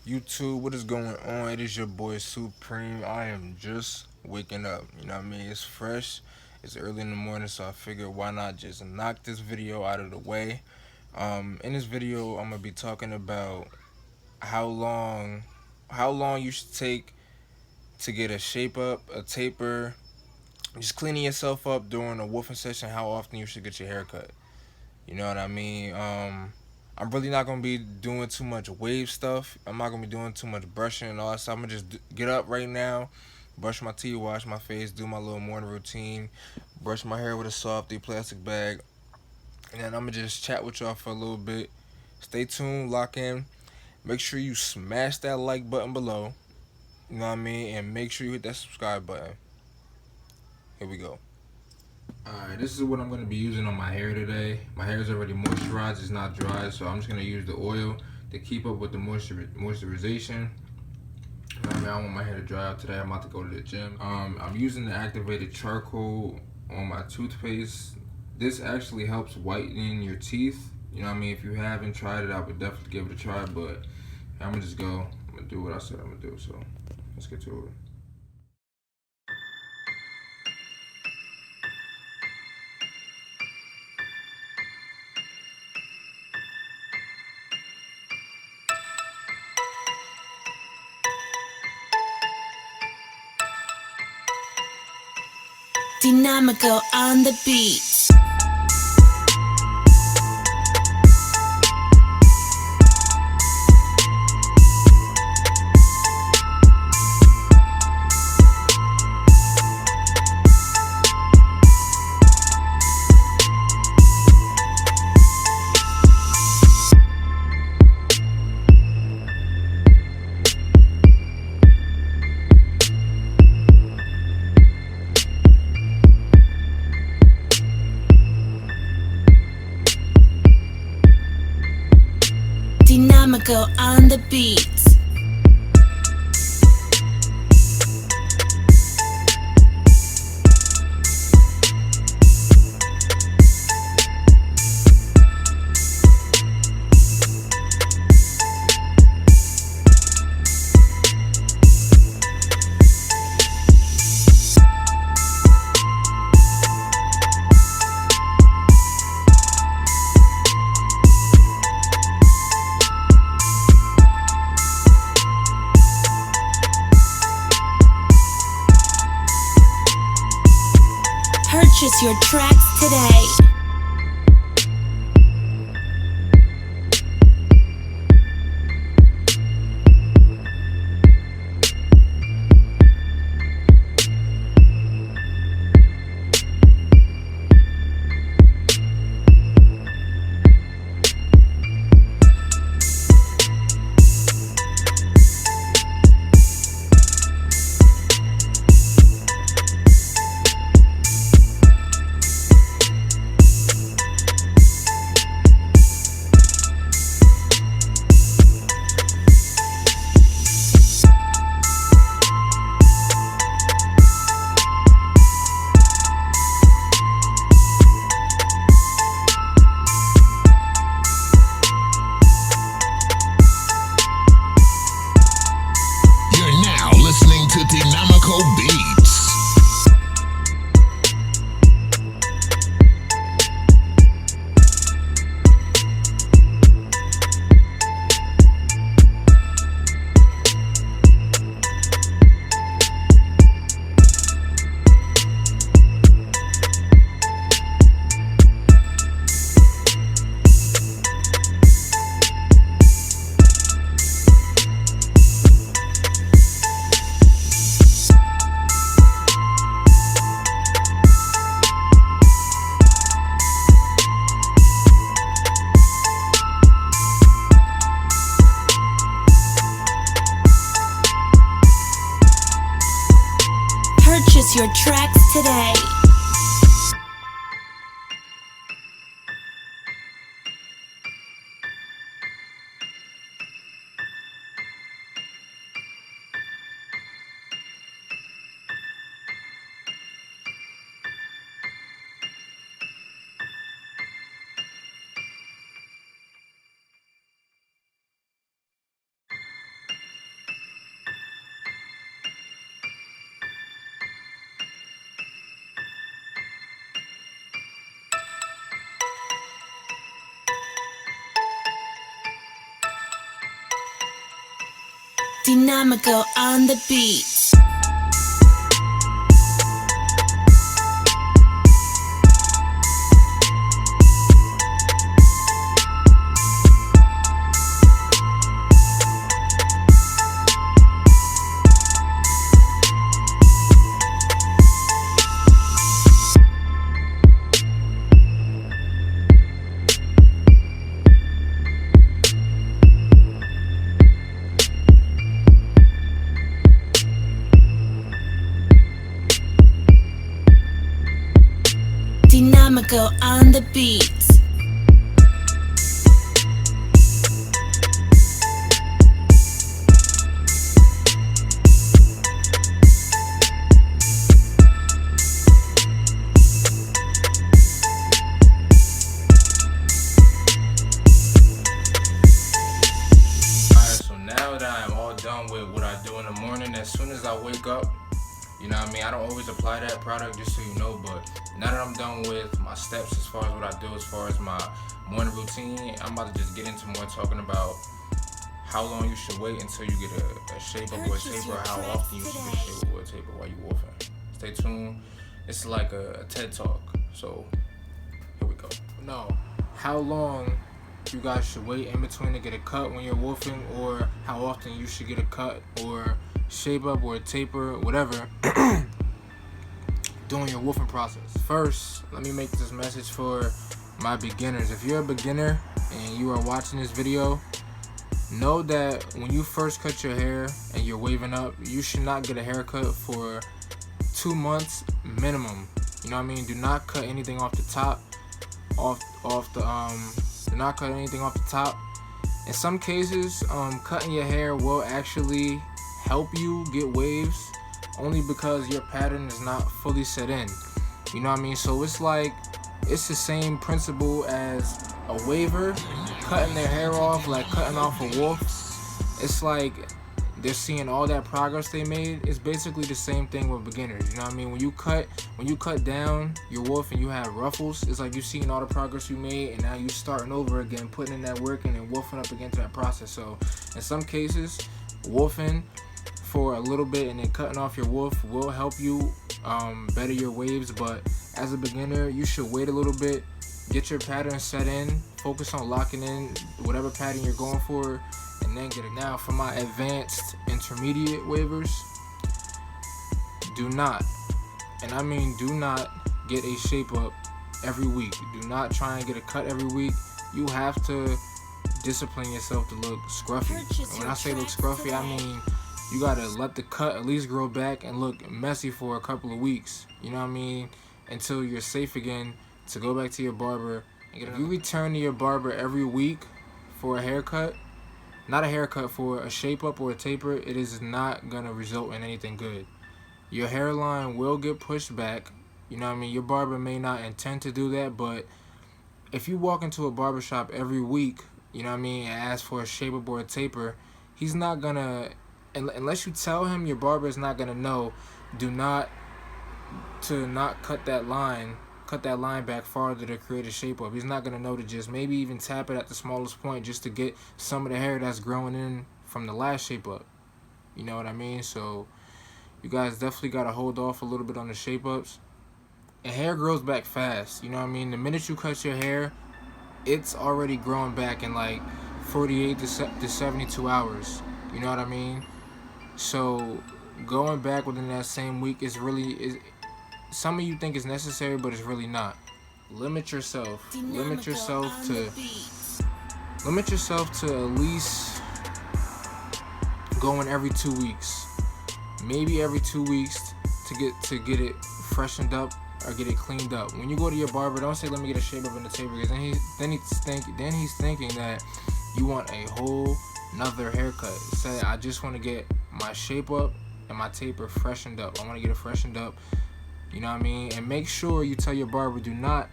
YouTube, what is going on? It is your boy Supreme. I am just waking up. You know what I mean? It's fresh. It's early in the morning, so I figured why not just knock this video out of the way. In this video, I'm gonna be talking about how long, how long you should take to get a shape up, a taper, just cleaning yourself up during a woofing session. How often you should get your hair cut. You know what I mean? I'm really not gonna be doing too much wave stuff. I'm not gonna be doing too much brushing and all that stuff. I'm gonna just get up right now, brush my teeth, wash my face, do my little morning routine, brush my hair with a softy plastic bag, and then I'm gonna just chat with y'all for a little bit. Stay tuned, lock in. Make sure you smash that like button below. You know what I mean? And make sure you hit that subscribe button. Here we go. Alright, this is what I'm going to be using on my hair today. My hair is already moisturized, it's not dry, so I'm just going to use the oil to keep up with the moisturization. I mean, I want my hair to dry out today. I'm about to go to the gym. I'm using the activated charcoal on my toothpaste. This actually helps whiten your teeth. You know what I mean? If you haven't tried it, I would definitely give it a try, but I'm going to just go. I'm going to do what I said I'm going to do, so let's get to it. Dynamical on the beat. Dynamical on the beat. Purchase your tracks today. You're now listening to Dynamical Beats. Purchase your tracks today. Dynamico on the beat. Dynamico on the beat. Alright, so now that I'm all done with what I do in the morning, as soon as I wake up, you know what I mean? I don't always apply that product, just so you know, but now that I'm done with my steps as far as what I do, as far as my morning routine, I'm about to just get into more talking about how long you should wait until you get a shape up or a taper, or how often you should get a shape up or a taper while you wolfing. Stay tuned. It's like a TED Talk, so here we go. No, how long you guys should wait in between to get a cut when you're wolfing, or how often you should get a cut or shape up or a taper, whatever, during your wolfing process. First, let me make this message for my beginners. If you're a beginner and you are watching this video, know that when you first cut your hair and you're waving up, you should not get a haircut for 2 months minimum. You know what I mean? Do not cut anything off the top, do not cut anything off the top. In some cases, cutting your hair will actually help you get waves, only because your pattern is not fully set in. You know what I mean? So it's the same principle as a waver cutting their hair off, like cutting off a wolf. It's like they're seeing all that progress they made. It's basically the same thing with beginners. You know what I mean? When you cut down your wolf and you have ruffles, it's like you're seeing all the progress you made, and now you're starting over again, putting in that work and then wolfing up against that process. So in some cases, wolfing for a little bit and then cutting off your wolf will help you better your waves. But as a beginner, you should wait a little bit, get your pattern set in, focus on locking in whatever pattern you're going for, and then get it. Now for my advanced intermediate wavers, do not, and I mean do not, get a shape up every week. Do not try and get a cut every week. You have to discipline yourself to look scruffy. And when I say look scruffy, I mean you gotta let the cut at least grow back and look messy for a couple of weeks. You know what I mean? Until you're safe again to go back to your barber and get it. If you return to your barber every week for a haircut, not a haircut, for a shape up or a taper, it is not gonna result in anything good. Your hairline will get pushed back. You know what I mean? Your barber may not intend to do that, but if you walk into a barbershop every week, you know what I mean, and ask for a shape up or a taper, he's not gonna, unless you tell him, your barber is not gonna know. Do not cut that line back farther to create a shape up. He's not gonna know to just maybe even tap it at the smallest point just to get some of the hair that's growing in from the last shape up. You know what I mean? So you guys definitely gotta hold off a little bit on the shape ups. And hair grows back fast. You know what I mean? The minute you cut your hair, it's already growing back in like 48 to 72 hours. You know what I mean? So going back within that same week is some of you think it's necessary, but it's really not. Limit yourself. Limit yourself to at least going every 2 weeks. Maybe every 2 weeks to get it freshened up or get it cleaned up. When you go to your barber, don't say, let me get a shape up in the taper, because then he's thinking that you want a whole another haircut. Say, I just want to get my shape up and my taper freshened up. I want to get it freshened up. You know what I mean? And make sure you tell your barber, do not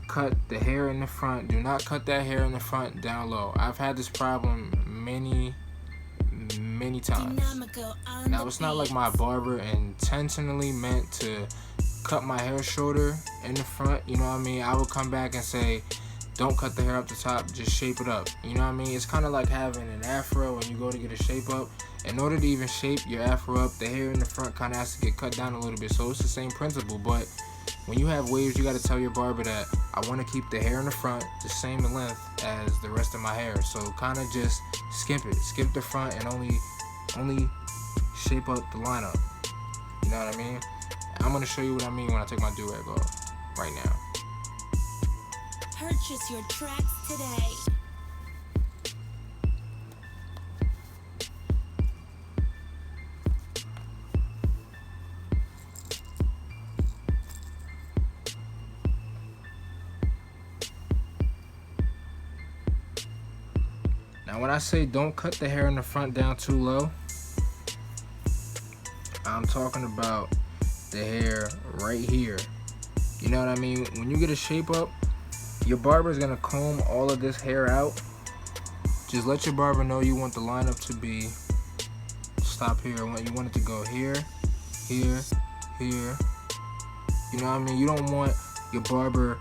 cut the hair in the front. Do not cut that hair in the front down low. I've had this problem many times. Now, it's not like my barber intentionally meant to cut my hair shorter in the front. You know what I mean? I would come back and say, don't cut the hair up the top, just shape it up. You know what I mean? It's kind of like having an afro when you go to get a shape up. In order to even shape your afro up, the hair in the front kind of has to get cut down a little bit. So it's the same principle, but when you have waves, you got to tell your barber that I want to keep the hair in the front the same length as the rest of my hair. So kind of just skip the front, and only shape up the lineup. You know what I mean? I'm gonna show you what I mean when I take my durag off right now. Purchase your tracks today. Now when I say don't cut the hair in the front down too low, I'm talking about the hair right here. You know what I mean? When you get a shape up, your barber is gonna comb all of this hair out. Just let your barber know you want the lineup to be, stop here, you want it to go here, here, here. You know what I mean? You don't want your barber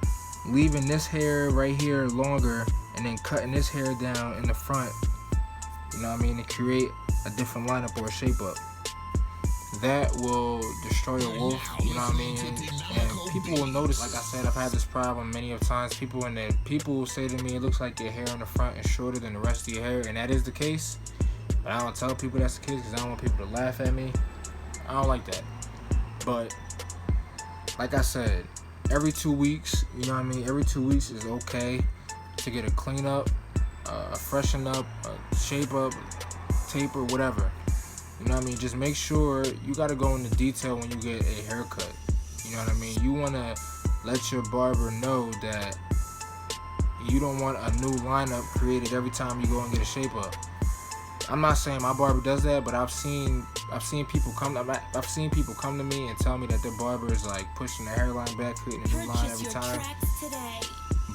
leaving this hair right here longer and then cutting this hair down in the front. You know what I mean? To create a different lineup or a shape up. That will destroy your wolf, you know what I mean? And people will notice. Like I said, I've had this problem many of times. People will say to me, it looks like your hair in the front is shorter than the rest of your hair, and that is the case. But I don't tell people that's the case because I don't want people to laugh at me. I don't like that. But like I said, every 2 weeks, you know what I mean? Every 2 weeks is okay to get a clean up, a freshen up, a shape up, taper, whatever. You know what I mean? Just make sure you got to go into detail when you get a haircut. You know what I mean? You want to let your barber know that you don't want a new lineup created every time you go and get a shape up. I'm not saying my barber does that, but I've seen people come to me and tell me that their barber is like pushing the hairline back, creating a new line every time.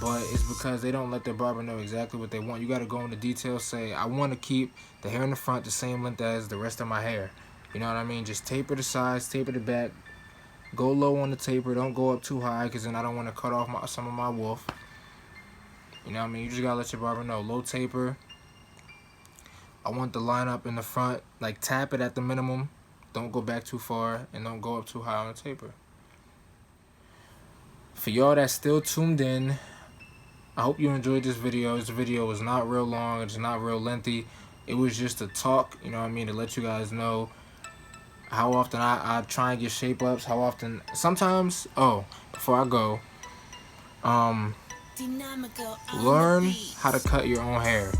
But it's because they don't let their barber know exactly what they want. You got to go into detail, say, I want to keep the hair in the front the same length as the rest of my hair. You know what I mean? Just taper the sides, taper the back. Go low on the taper. Don't go up too high because then I don't want to cut off some of my wolf. You know what I mean? You just got to let your barber know. Low taper. I want the line up in the front. Like tap it at the minimum. Don't go back too far and don't go up too high on the taper. For y'all that's still tuned in, I hope you enjoyed this video. This video was not real long. It's not real lengthy. It was just a talk, you know what I mean, to let you guys know how often I try and get shape ups, how often, sometimes, before I go, learn how to cut your own hair.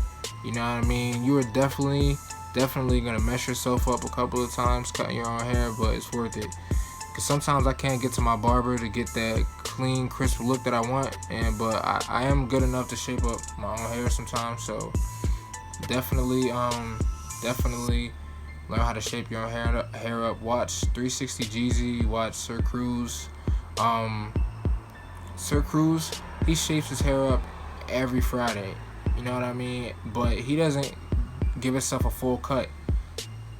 You know what I mean? You are definitely going to mess yourself up a couple of times cutting your own hair, but it's worth it. Because sometimes I can't get to my barber to get that clean, crisp look that I want, but I am good enough to shape up my own hair sometimes. So definitely learn how to shape your own hair up. Watch 360 Jeezy, watch Sir Cruz. Sir Cruz, he shapes his hair up every Friday. You know what I mean? But he doesn't give himself a full cut.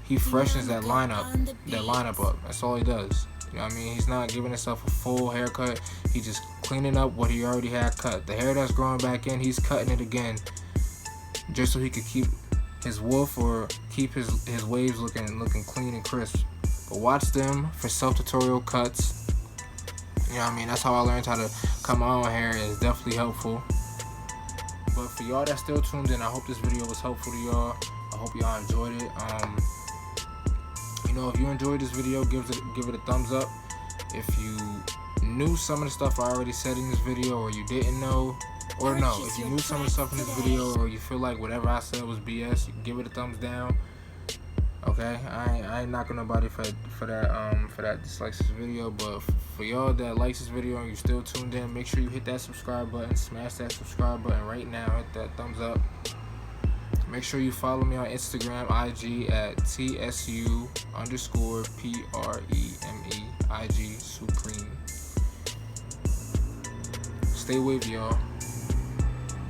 He freshens that lineup up. That's all he does. You know what I mean? He's not giving himself a full haircut. He's just cleaning up what he already had cut. The hair that's growing back in, he's cutting it again just so he could keep his wolf or keep his waves looking clean and crisp. But watch them for self-tutorial cuts. You know what I mean? That's how I learned how to cut my own hair. It's definitely helpful. But for y'all that's still tuned in, I hope this video was helpful to y'all. I hope y'all enjoyed it. You know, if you enjoyed this video, give it a thumbs up. If you knew some of the stuff I already said in this video, or you didn't know, or no, if you knew some of the stuff in this video, or you feel like whatever I said was BS, you can give it a thumbs down. Okay, I ain't knocking nobody for that dislikes this video, but for y'all that likes this video and you still tuned in, make sure you hit that subscribe button, smash that subscribe button right now, hit that thumbs up. Make sure you follow me on Instagram, IG at TSU_PREMEIG Supreme. Stay wavy, y'all.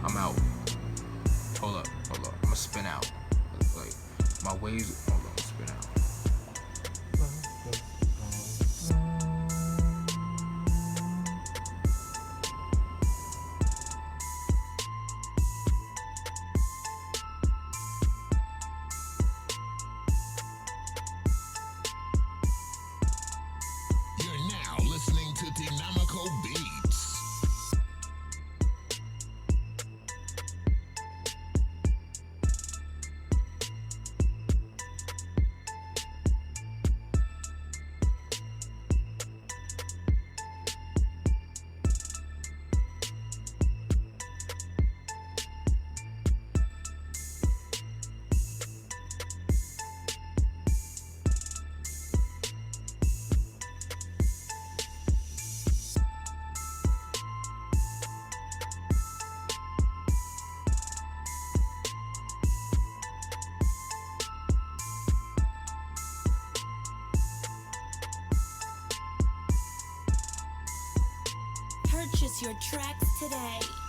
I'm out. Hold up. I'm gonna spin out. Like my waves. Hold on, spin out. Purchase your tracks today.